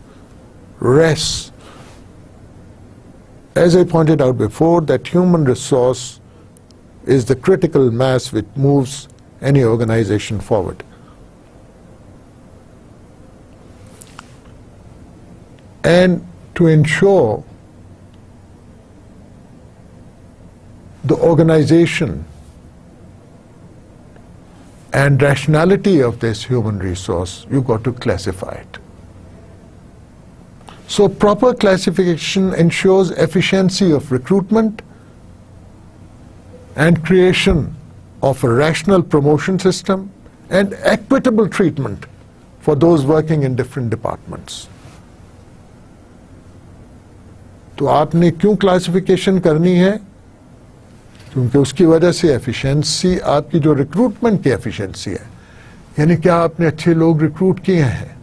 As I pointed out before, that human resource is the critical mass which moves any organization forward. And to ensure the organization and rationality of this human resource, you've got to classify it. So proper classification ensures efficiency of recruitment and creation of a rational promotion system and equitable treatment for those working in different departments. تو آپ نے کیوں classification کرنی ہے؟ کیونکہ اس کی وجہ سے ایفیشنسی، آپ کی جو ریکروٹمنٹ کی ایفیشنسی ہے، یعنی کیا آپ نے اچھے لوگ ریکروٹ کیے ہیں،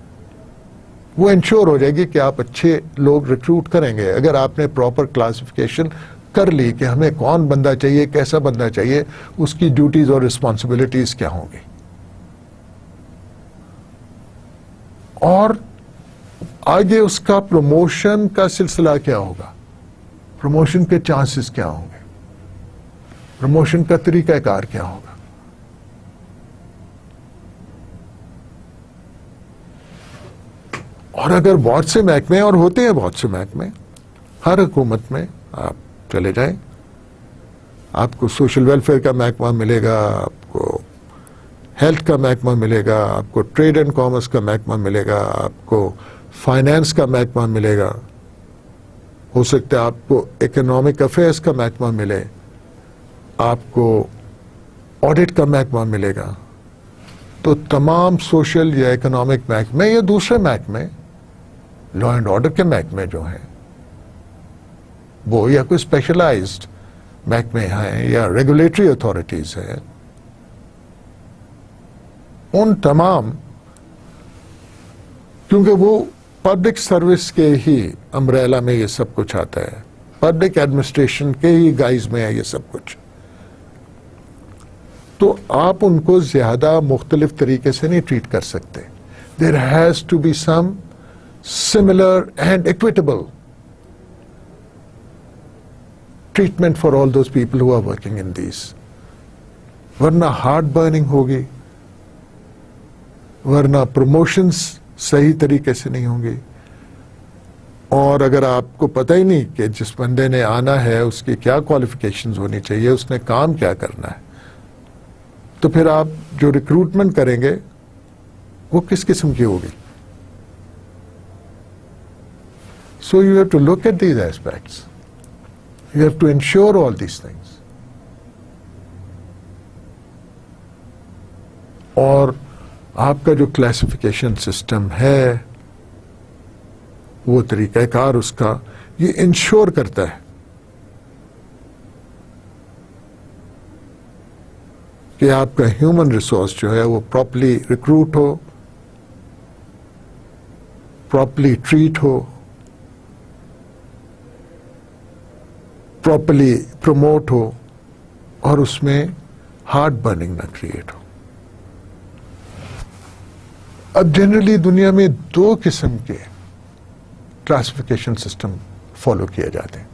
وہ انشور ہو جائے گی کہ آپ اچھے لوگ ریکروٹ کریں گے اگر آپ نے پراپر کلاسیفیکیشن کر لی کہ ہمیں کون بندہ چاہیے، کیسا بندہ چاہیے، اس کی ڈیوٹیز اور رسپانسبلٹیز کیا ہوں گی، اور آگے اس کا پروموشن کا سلسلہ کیا ہوگا، پروموشن کے چانسز کیا ہوں گے، پروموشن کا طریقہ کار کیا ہوگا. اور اگر بہت سے محکمے، اور ہوتے ہیں بہت سے محکمے، ہر حکومت میں آپ چلے جائیں، آپ کو سوشل ویلفیئر کا محکمہ ملے گا، آپ کو ہیلتھ کا محکمہ ملے گا، آپ کو ٹریڈ اینڈ کامرس کا محکمہ ملے گا، آپ کو فائنانس کا محکمہ ملے گا، ہو سکتا ہے آپ کو اکنامک افیئرس کا محکمہ ملے، آپ کو آڈٹ کا محکمہ ملے گا. تو تمام سوشل یا اکنامک محکمے یا دوسرے محکمے، لا اینڈ آرڈر کے محکمے جو ہیں وہ، یا کوئی اسپیشلائزڈ محکمے ہیں یا ریگولیٹری اتھارٹیز ہیں، ان تمام، کیونکہ وہ پبلک سروس کے ہی امبریلا میں یہ سب کچھ آتا ہے، پبلک ایڈمنسٹریشن کے ہی گائز میں ہے یہ سب کچھ، تو آپ ان کو زیادہ مختلف طریقے سے نہیں ٹریٹ کر سکتے. There has to be some similar and equitable treatment for all those people who are working in these, ورنہ ہارٹ برننگ ہوگی، ورنہ پروموشنز صحیح طریقے سے نہیں ہوں گی. اور اگر آپ کو پتہ ہی نہیں کہ جس بندے نے آنا ہے اس کی کیا کوالیفیکیشنز ہونی چاہیے، اس نے کام کیا کرنا ہے، تو پھر آپ جو ریکروٹمنٹ کریں گے وہ کس قسم کی ہوگی. So you have to look at these aspects, you have to ensure all these things. اور آپ کا جو کلاسیفیکیشن سسٹم ہے، وہ طریقہ کار اس کا یہ انشور کرتا ہے کہ آپ کا ہیومن ریسورس جو ہے وہ پراپرلی ریکروٹ ہو، پراپرلی ٹریٹ ہو، پراپرلی پروموٹ ہو، اور اس میں ہارٹ برننگ نہ کریٹ ہو. اب جنرلی دنیا میں دو قسم کے کلاسیفیکیشن سسٹم فالو کیے جاتے ہیں.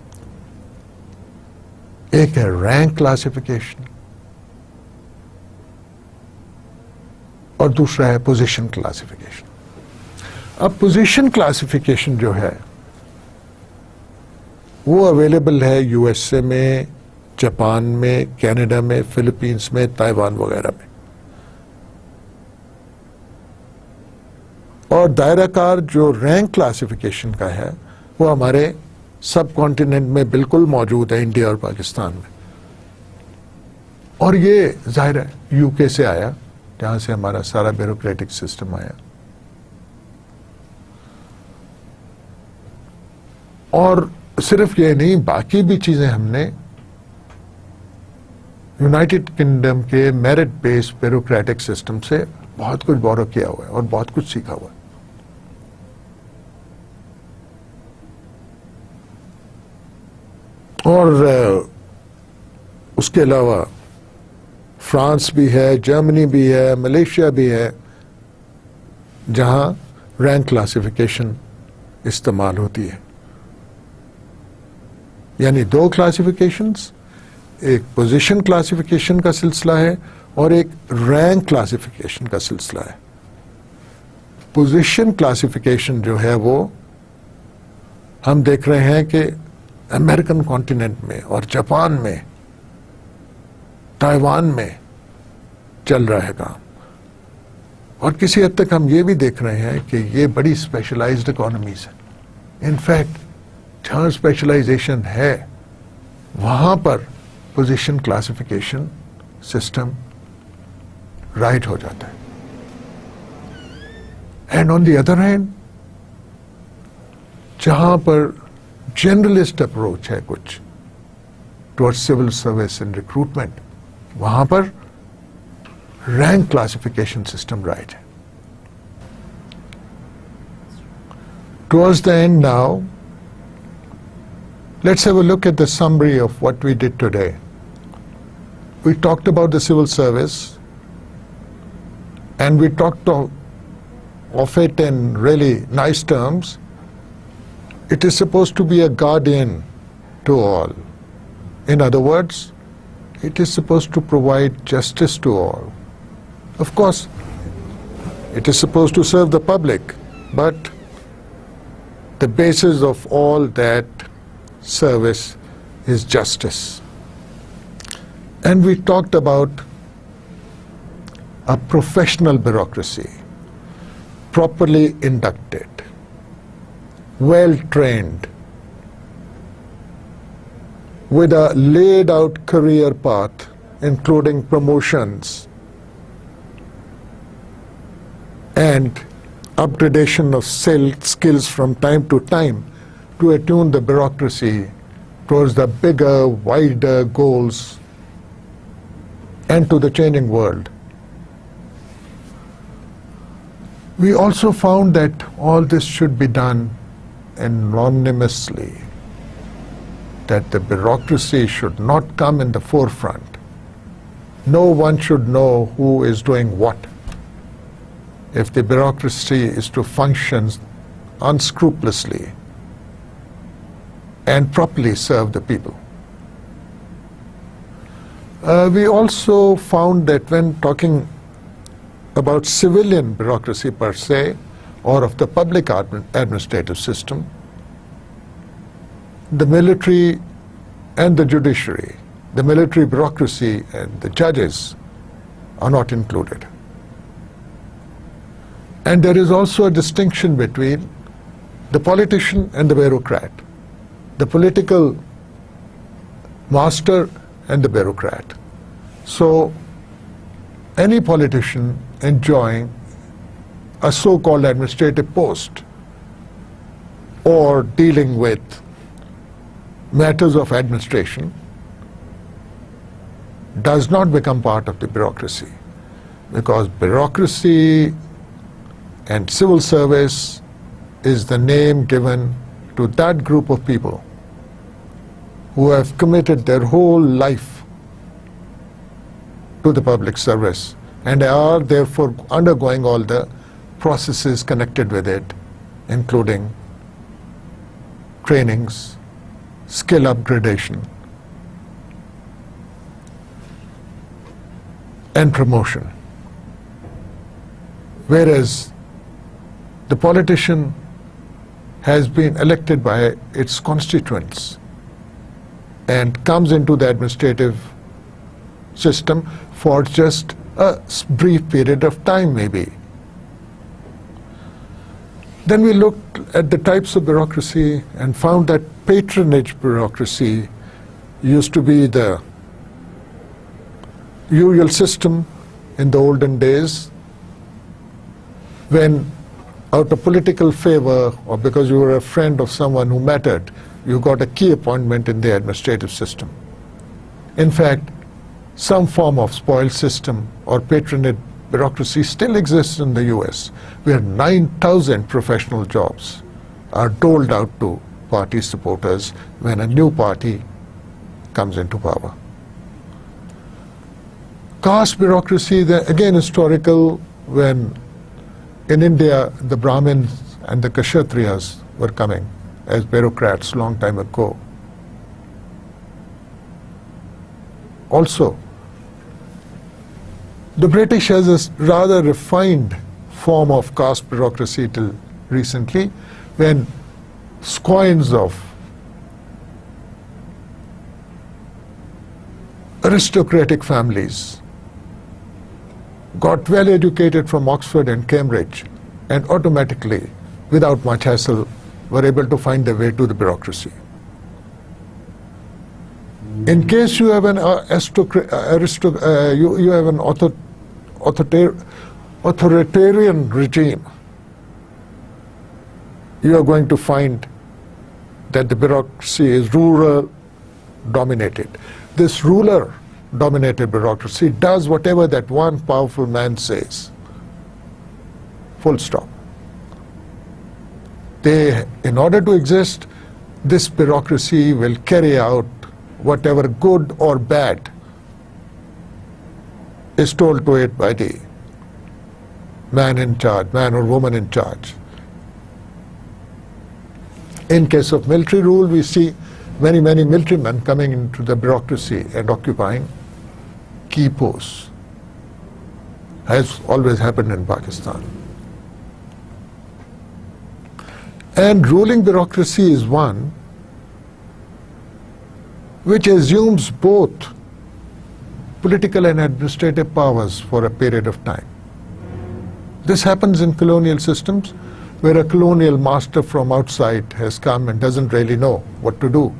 ایک ہے رینک کلاسیفیکیشن اور دوسرا ہے پوزیشن کلاسیفیکیشن. اب پوزیشن کلاسیفیکیشن جو ہے وہ اویلیبل ہے یو ایس اے میں، جاپان میں، کینیڈا میں، فلپینس میں، تائیوان وغیرہ میں. اور دائرہ کار جو رینک کلاسیفیکیشن کا ہے وہ ہمارے سب کانٹیننٹ میں بالکل موجود ہے، انڈیا اور پاکستان میں. اور یہ ظاہر ہے یو کے سے آیا، جہاں سے ہمارا سارا بیوروکریٹک سسٹم آیا. اور صرف یہ نہیں، باقی بھی چیزیں ہم نے یونائٹڈ کنگڈم کے میرٹ بیسڈ بیوروکریٹک سسٹم سے بہت کچھ بورو کیا ہوا ہے اور بہت کچھ سیکھا ہوا ہے. اور اس کے علاوہ فرانس بھی ہے، جرمنی بھی ہے، ملیشیا بھی ہے، جہاں رینک کلاسیفیکیشن استعمال ہوتی ہے. یعنی دو کلاسیفیکیشنز، ایک پوزیشن کلاسیفیکیشن کا سلسلہ ہے اور ایک رینک کلاسیفیکیشن کا سلسلہ ہے. پوزیشن کلاسیفیکیشن جو ہے وہ ہم دیکھ رہے ہیں کہ امریکن کانٹیننٹ میں اور جاپان میں، تائیوان میں چل رہا ہے کام. اور کسی حد تک ہم یہ بھی دیکھ رہے ہیں کہ یہ بڑی اسپیشلائزڈ اکانومیز ہیں. انفیکٹ جہاں اسپیشلائزیشن ہے وہاں پر پوزیشن کلاسیفیکیشن system right हो जाता है. And on the other hand, जहाँ पर generalist approach है कुछ towards civil service and recruitment, वहाँ पर rank classification system right है. Towards the end now, let's have a look at the summary of what we did today. We talked about the civil service, and we talked of it in really nice terms. It is supposed to be a guardian to all. In other words, it is supposed to provide justice to all. Of course, it is supposed to serve the public, but the basis of all that service is justice. And we talked about a professional bureaucracy, properly inducted, well trained, with a laid out career path, including promotions and upgradation of skills from time to time to attune the bureaucracy towards the bigger, wider goals and to the changing world. We also found that all this should be done anonymously, that the bureaucracy should not come in the forefront. No one should know who is doing what. If the bureaucracy is to function unscrupulously and properly serve the people. We also found that when talking about civilian bureaucracy per se, or of the public administrative system, the military and the judiciary, the military bureaucracy and the judges are not included. And there is also a distinction between the politician and the bureaucrat, the political master and the bureaucrat. So any politician enjoying a so-called administrative post or dealing with matters of administration does not become part of the bureaucracy, because bureaucracy and civil service is the name given to that group of people who have committed their whole life to the public service and are therefore undergoing all the processes connected with it, including trainings, skill upgradation, and promotion. Whereas the politician has been elected by its constituents and comes into the administrative system for just a brief period of time maybe. Then we looked at the types of bureaucracy and found that patronage bureaucracy used to be the usual system in the olden days, when out of political favor or because you were a friend of someone who mattered, you got a key appointment in the administrative system. In fact, some form of spoils system or patronage bureaucracy still exists in the US, where 9,000 professional jobs are doled out to party supporters when a new party comes into power. Caste bureaucracy, again historical, when in India the Brahmins and the Kshatriyas were coming as bureaucrats long time ago. Also, the British has a rather refined form of caste bureaucracy till recently, when squines of aristocratic families got well educated from Oxford and Cambridge and automatically, without much hassle, were able to find their way to the bureaucracy. In case you have an you have an authoritarian regime, you are going to find that the bureaucracy is ruler dominated. This ruler dominated bureaucracy does whatever that one powerful man says. Full stop. In order to exist, this bureaucracy will carry out whatever good or bad is told to it by the man in charge, man or woman in charge. In case of military rule, we see many military men coming into the bureaucracy and occupying key posts, as always happened in Pakistan. And ruling bureaucracy is one which assumes both political and administrative powers for a period of time. This happens in colonial systems, where a colonial master from outside has come and doesn't really know what to do.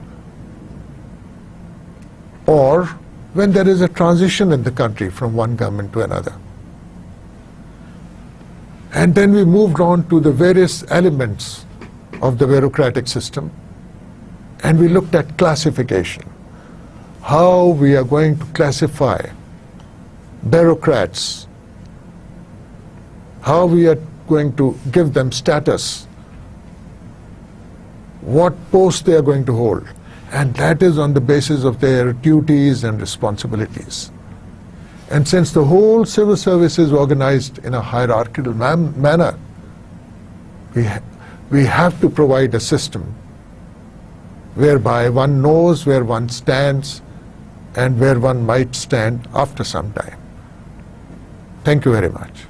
Or when there is a transition in the country from one government to another. And then we moved on to the various elements of the bureaucratic system, and we looked at classification. How we are going to classify bureaucrats, how we are going to give them status, what post they are going to hold, and that is on the basis of their duties and responsibilities. And since the whole civil service is organized in a hierarchical manner, we have to provide a system whereby one knows where one stands and where one might stand after some time. Thank you very much.